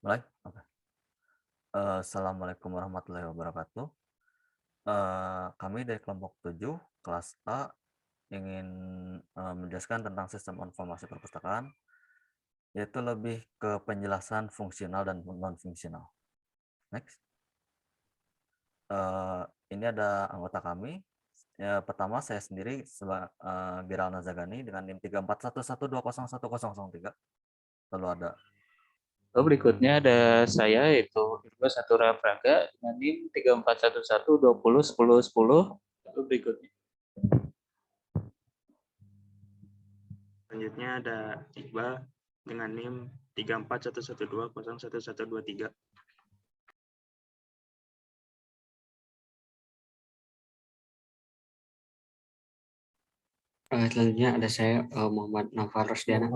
Mulai? Oke. Assalamualaikum warahmatullahi wabarakatuh. Kami dari kelompok 7 kelas A ingin menjelaskan tentang sistem informasi perpustakaan, yaitu lebih ke penjelasan fungsional dan non-fungsional. Next. Ini ada anggota kami. Pertama saya sendiri Biral Nazagani dengan NIM 34112010003. Lalu ada Lalu berikutnya ada saya yaitu Irgo Satura Praga dengan NIM 3411201010. Lalu berikutnya Selanjutnya ada Iqbal dengan NIM 3411201123. Selanjutnya ada saya Muhammad Nafar Rosdiana.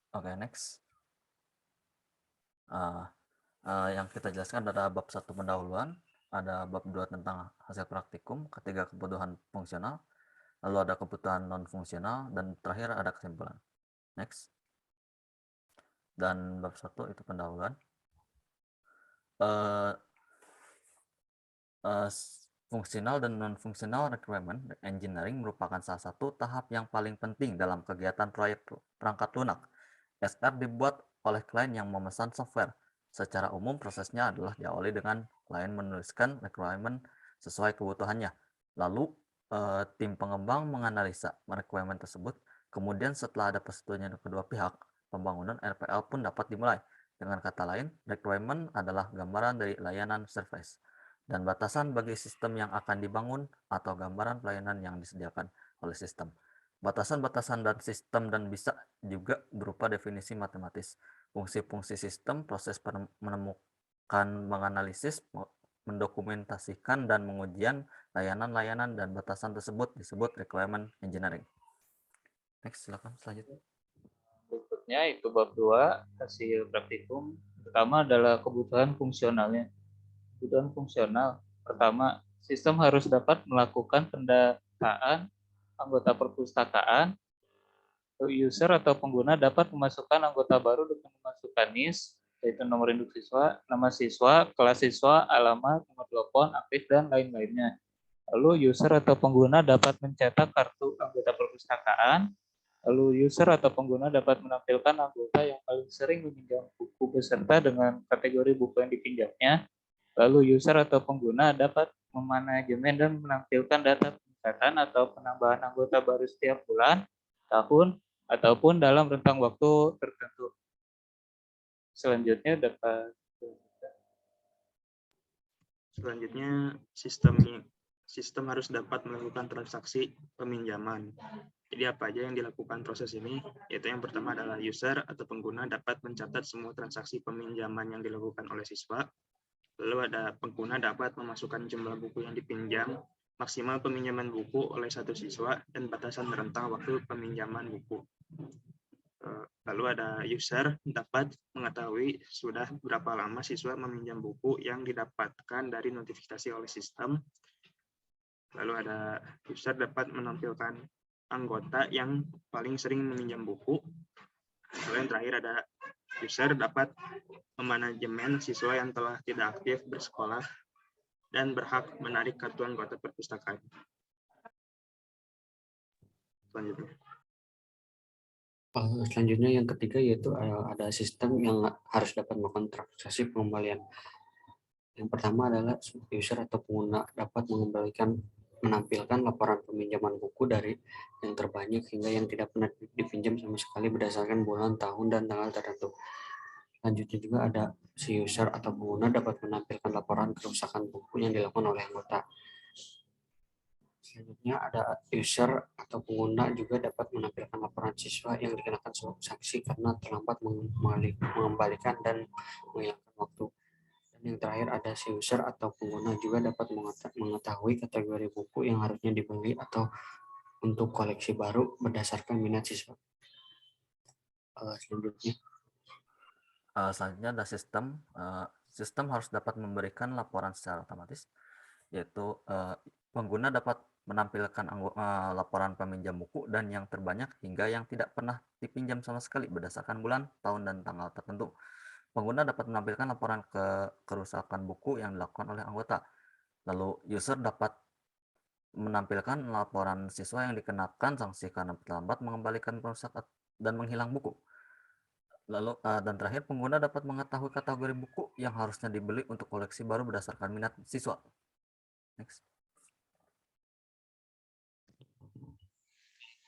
Oke, next. Yang kita jelaskan ada bab 1 pendahuluan, ada bab 2 tentang hasil praktikum, ketiga kebutuhan fungsional, lalu ada kebutuhan non-fungsional, dan terakhir ada kesimpulan. Next. Dan bab 1 itu pendahuluan. Fungsional dan non-fungsional requirement engineering merupakan salah satu tahap yang paling penting dalam kegiatan proyek perangkat lunak. SR dibuat oleh klien yang memesan software. Secara umum prosesnya adalah diawali dengan klien menuliskan requirement sesuai kebutuhannya. Lalu tim pengembang menganalisa requirement tersebut. Kemudian setelah ada persetujuan kedua pihak, pembangunan RPL pun dapat dimulai. Dengan kata lain, requirement adalah gambaran dari layanan service dan batasan bagi sistem yang akan dibangun atau gambaran pelayanan yang disediakan oleh sistem. Batasan-batasan dan sistem dan bisa juga berupa definisi matematis. Fungsi-fungsi sistem, proses menemukan, menganalisis, mendokumentasikan, dan mengujian layanan-layanan dan batasan tersebut disebut requirement engineering. Next, silakan selanjutnya. berikutnya itu bab 2 hasil praktikum. Pertama adalah kebutuhan fungsionalnya. Kebutuhan fungsional pertama, sistem harus dapat melakukan pendataan anggota perpustakaan. User atau pengguna dapat memasukkan anggota baru dengan memasukkan NIS, yaitu nomor induk siswa, nama siswa, kelas siswa, alamat, nomor telepon, aktif, dan lain-lainnya. Lalu user atau pengguna dapat mencetak kartu anggota perpustakaan. Lalu user atau pengguna dapat menampilkan anggota yang paling sering meminjam buku beserta dengan kategori buku yang dipinjamnya. Lalu user atau pengguna dapat memanajemen dan menampilkan data peningkatan atau penambahan anggota baru setiap bulan, tahun, ataupun dalam rentang waktu tertentu. Selanjutnya sistem harus dapat melakukan transaksi peminjaman. Jadi apa aja yang dilakukan proses ini? Yaitu yang pertama adalah user atau pengguna dapat mencatat semua transaksi peminjaman yang dilakukan oleh siswa. Lalu ada pengguna dapat memasukkan jumlah buku yang dipinjam, maksimal peminjaman buku oleh satu siswa, dan batasan rentang waktu peminjaman buku. Lalu ada user dapat mengetahui sudah berapa lama siswa meminjam buku yang didapatkan dari notifikasi oleh sistem. Lalu ada user dapat menampilkan anggota yang paling sering meminjam buku. Lalu yang terakhir ada user dapat memanajemen siswa yang telah tidak aktif bersekolah dan berhak menarik kartu anggota perpustakaan. Selanjutnya yang ketiga yaitu ada sistem yang harus dapat melakukan transaksi pengembalian. Yang pertama adalah user atau pengguna dapat menampilkan laporan peminjaman buku dari yang terbanyak hingga yang tidak pernah dipinjam sama sekali berdasarkan bulan, tahun, dan tanggal tertentu. Selanjutnya juga ada si user atau pengguna dapat menampilkan laporan kerusakan buku yang dilakukan oleh anggota. Selanjutnya ada user atau pengguna juga dapat menampilkan laporan siswa yang dikenakan sanksi karena terlambat mengembalikan dan menghilangkan waktu. Dan yang terakhir ada si user atau pengguna juga dapat mengetahui kategori buku yang harusnya dibeli atau untuk koleksi baru berdasarkan minat siswa. Selanjutnya ada sistem. Sistem harus dapat memberikan laporan secara otomatis, yaitu pengguna dapat menampilkan laporan peminjam buku dan yang terbanyak hingga yang tidak pernah dipinjam sama sekali berdasarkan bulan, tahun, dan tanggal tertentu. Pengguna dapat menampilkan laporan kerusakan buku yang dilakukan oleh anggota. Lalu user dapat menampilkan laporan siswa yang dikenakan sanksi karena terlambat mengembalikan perusak dan menghilang buku. Lalu dan terakhir, pengguna dapat mengetahui kategori buku yang harusnya dibeli untuk koleksi baru berdasarkan minat siswa. Next.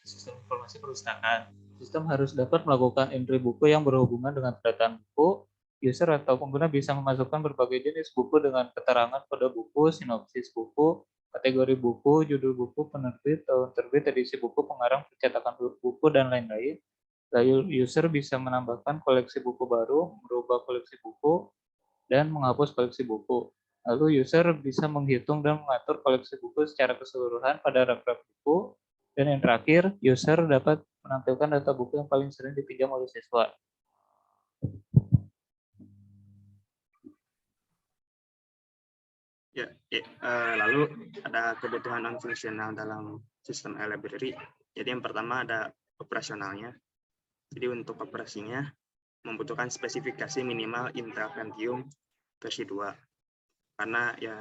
Sistem informasi perpustakaan. Sistem harus dapat melakukan entry buku yang berhubungan dengan pendataan buku. User atau pengguna bisa memasukkan berbagai jenis buku dengan keterangan kode buku, sinopsis buku, kategori buku, judul buku, penerbit, tahun terbit, edisi buku, pengarang, percetakan buku, dan lain-lain. Lalu user bisa menambahkan koleksi buku baru, merubah koleksi buku, dan menghapus koleksi buku. Lalu user bisa menghitung dan mengatur koleksi buku secara keseluruhan pada rak-rak buku. Dan yang terakhir, user dapat menampilkan data buku yang paling sering dipinjam oleh siswa. Lalu ada kebutuhan non-fungsional dalam sistem e-library. Jadi yang pertama ada operasionalnya. Jadi untuk operasinya membutuhkan spesifikasi minimal Intel Pentium versi 2. Karena ya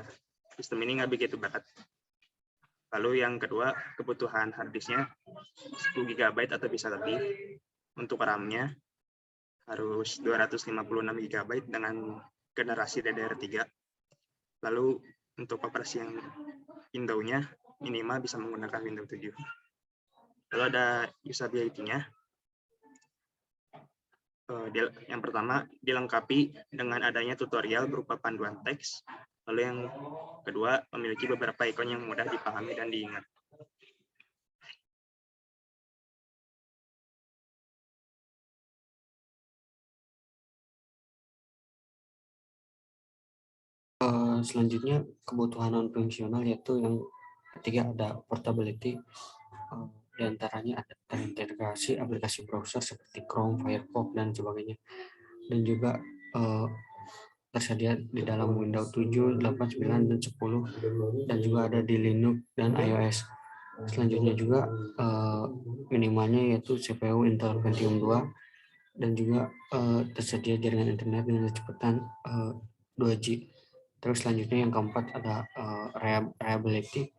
sistem ini nggak begitu berat. Lalu yang kedua, kebutuhan harddisknya 10 GB atau bisa lebih. Untuk RAM-nya harus 256 GB dengan generasi DDR3. Lalu untuk operasi yang Windows-nya minimal bisa menggunakan Windows 7. Lalu ada usability-nya. Yang pertama, dilengkapi dengan adanya tutorial berupa panduan teks. Lalu yang kedua, memiliki beberapa ikon yang mudah dipahami dan diingat. Selanjutnya kebutuhan non fungsional yaitu yang ketiga ada portability. Di antaranya ada terintegrasi aplikasi browser seperti Chrome, Firefox, dan sebagainya. Dan juga tersedia di dalam Windows 7, 8, 9, dan 10, dan juga ada di Linux dan iOS. Selanjutnya juga minimalnya yaitu CPU Intel Pentium 2, dan juga tersedia jaringan internet dengan kecepatan 2G. Terus selanjutnya yang keempat ada reliability,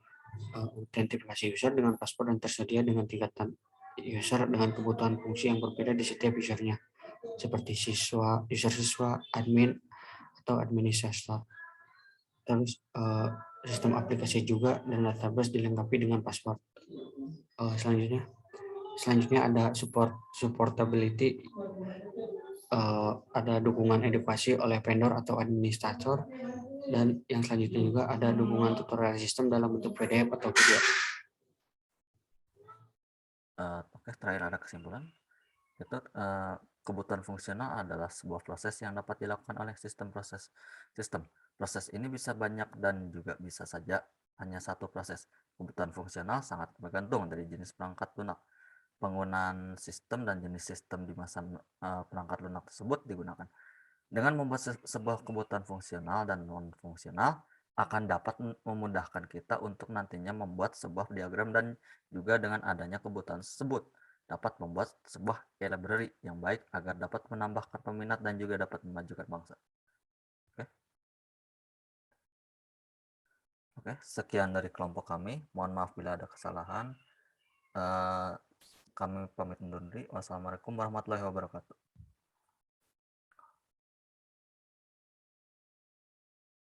autentifikasi user dengan password dan tersedia dengan tingkatan user dengan kebutuhan fungsi yang berbeda di setiap usernya, seperti user siswa, admin, atau administrator. Terus sistem aplikasi juga dan database dilengkapi dengan password. Selanjutnya ada supportability, ada dukungan edukasi oleh vendor atau administrator, dan yang selanjutnya juga ada dukungan tutorial sistem dalam bentuk PDF atau video. Oke, terakhir ada kesimpulan. Itu kebutuhan fungsional adalah sebuah proses yang dapat dilakukan oleh sistem. Proses ini bisa banyak dan juga bisa saja hanya satu proses. Kebutuhan fungsional sangat bergantung dari jenis perangkat lunak, penggunaan sistem, dan jenis sistem di masa perangkat lunak tersebut digunakan. Dengan membuat sebuah kebutuhan fungsional dan non-fungsional akan dapat memudahkan kita untuk nantinya membuat sebuah diagram, dan juga dengan adanya kebutuhan tersebut dapat membuat sebuah e-library yang baik agar dapat menambahkan peminat dan juga dapat memajukan bangsa. Oke, sekian dari kelompok kami. Mohon maaf bila ada kesalahan. Kami pamit undur diri. Wassalamualaikum warahmatullahi wabarakatuh.